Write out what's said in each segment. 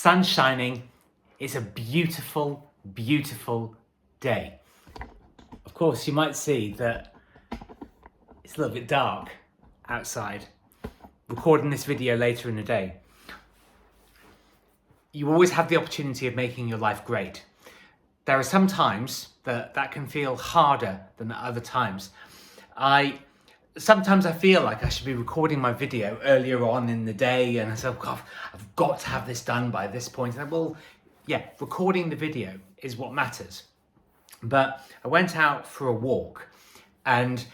sun shining. It's a beautiful, beautiful day. Of course, you might see that it's a little bit dark outside. Recording this video later in the day. You always have the opportunity of making your life great. There are some times that can feel harder than other times. Sometimes I feel like I should be recording my video earlier on in the day, and I say, God, I've got to have this done by this point. And well, yeah, recording the video is what matters. But I went out for a walk, and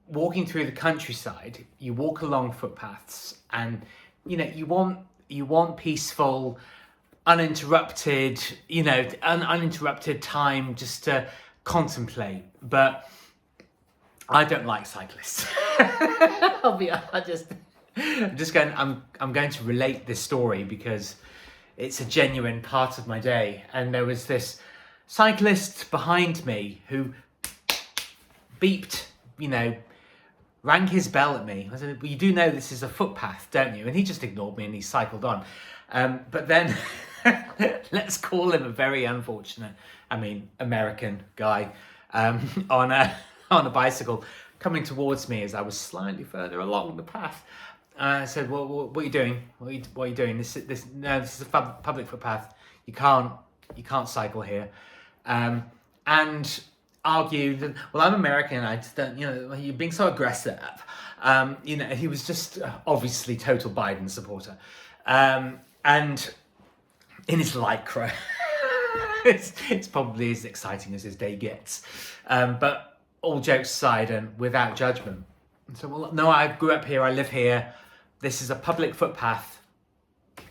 walking through the countryside, you walk along footpaths, and you want peaceful, uninterrupted, uninterrupted time just to contemplate. But I don't like cyclists. I'm going to relate this story because it's a genuine part of my day. And there was this cyclist behind me who beeped, rang his bell at me. I said, well, you do know this is a footpath, don't you? And he just ignored me and he cycled on. But then, let's call him a very unfortunate, American guy on a bicycle coming towards me as I was slightly further along the path. I said, well, what are you doing? What are you doing? This is a public footpath. You can't cycle here. And argued that, well, I'm American. I just don't, you're being so aggressive. He was just obviously total Biden supporter. And in his lycra, it's probably as exciting as his day gets. But all jokes aside and without judgment. So, well, no, I grew up here. I live here. This is a public footpath.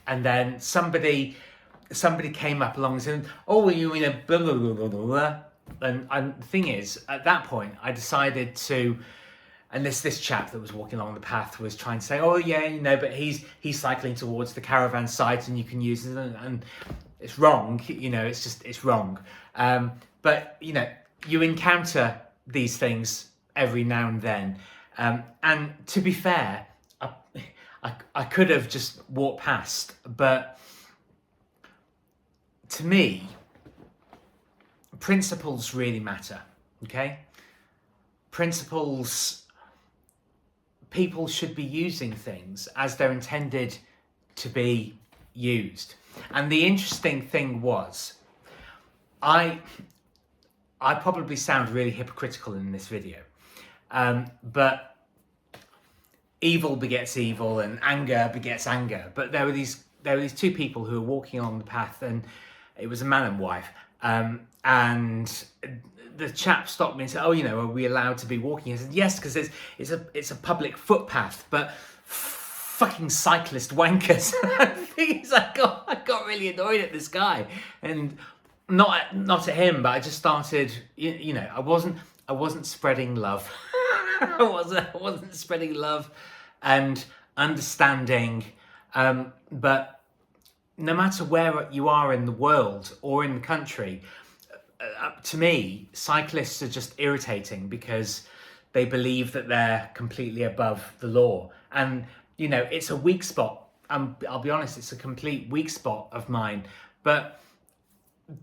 And then somebody came up along and said, oh, well, you blah, blah, blah, blah, blah. And the thing is, at that point, I decided to, and this chap that was walking along the path was trying to say, oh yeah, but he's cycling towards the caravan site and you can use it, and it's wrong, it's wrong. But you encounter these things every now and then. And to be fair, I could have just walked past, but to me, principles really matter, okay? People should be using things as they're intended to be used. And the interesting thing was, I probably sound really hypocritical in this video, but evil begets evil and anger begets anger. But there were these two people who were walking along the path, and it was a man and wife. And the chap stopped me and said, oh, are we allowed to be walking? I said, yes, because it's a public footpath, but fucking cyclist wankers. I got really annoyed at this guy, and not at him, but I just started, I wasn't spreading love. I wasn't spreading love and understanding, but no matter where you are in the world or in the country, to me, cyclists are just irritating because they believe that they're completely above the law. And, it's a weak spot. I'll be honest, it's a complete weak spot of mine. But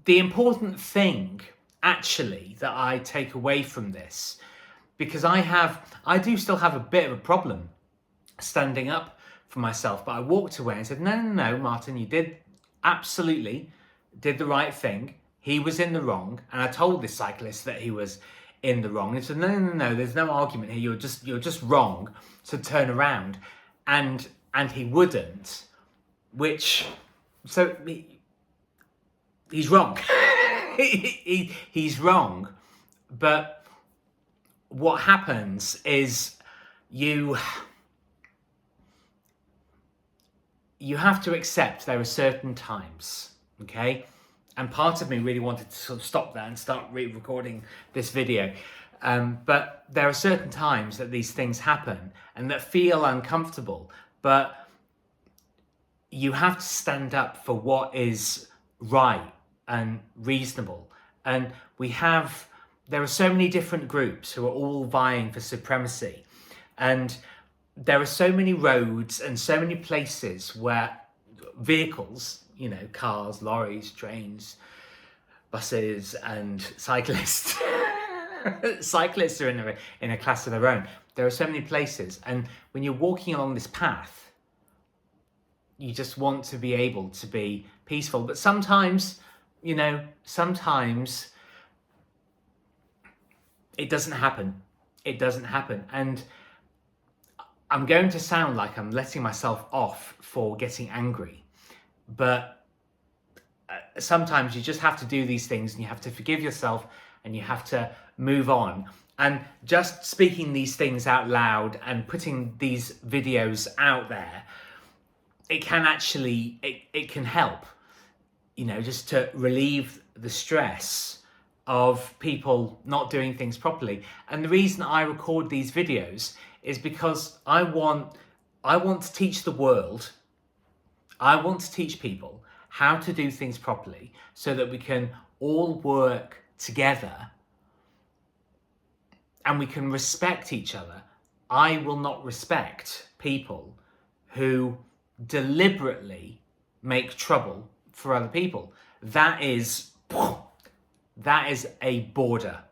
the important thing, actually, that I take away from this, because I do still have a bit of a problem standing up for myself, but I walked away and said, no, Martin, you did the right thing. He was in the wrong, and I told this cyclist that he was in the wrong. And he said, no, there's no argument here. You're just wrong. So turn around, and he wouldn't. So he's wrong. He's wrong. But what happens is you have to accept there are certain times, okay? And part of me really wanted to sort of stop that and start re-recording this video. But there are certain times that these things happen and that feel uncomfortable, but you have to stand up for what is right and reasonable. And there are so many different groups who are all vying for supremacy. And there are so many roads and so many places where vehicles, you know, cars, lorries, trains, buses, and cyclists. Cyclists are in a class of their own. There are so many places, and when you're walking along this path, you just want to be able to be peaceful. But sometimes, you know, sometimes it doesn't happen. It doesn't happen. And I'm going to sound like I'm letting myself off for getting angry, but sometimes you just have to do these things, and you have to forgive yourself, and you have to move on. And just speaking these things out loud and putting these videos out there, it can actually, it can help, you know, just to relieve the stress of people not doing things properly. And the reason I record these videos is because I want to teach the world, I want to teach people how to do things properly so that we can all work together and we can respect each other. I will not respect people who deliberately make trouble for other people. That is a border.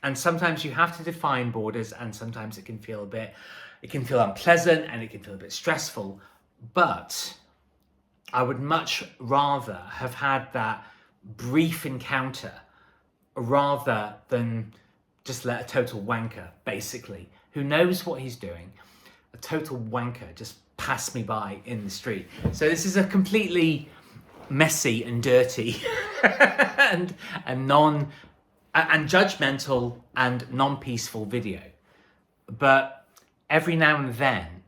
And sometimes you have to define borders, and sometimes it can feel unpleasant, and it can feel a bit stressful. But I would much rather have had that brief encounter rather than just let a total wanker, basically, who knows what he's doing, a total wanker, just pass me by in the street. So this is a completely messy and dirty and judgmental and non-peaceful video. But every now and then,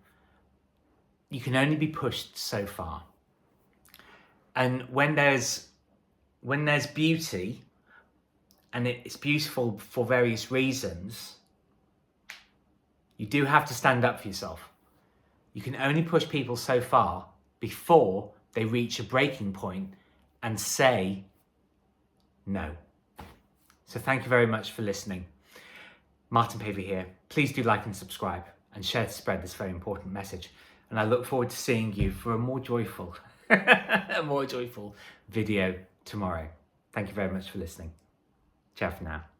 you can only be pushed so far. And when there's beauty, and it's beautiful for various reasons, you do have to stand up for yourself. You can only push people so far before they reach a breaking point and say no. So thank you very much for listening. Martin Pavey here. Please do like and subscribe and share to spread this very important message. And I look forward to seeing you for a more joyful video tomorrow. Thank you very much for listening. Ciao for now.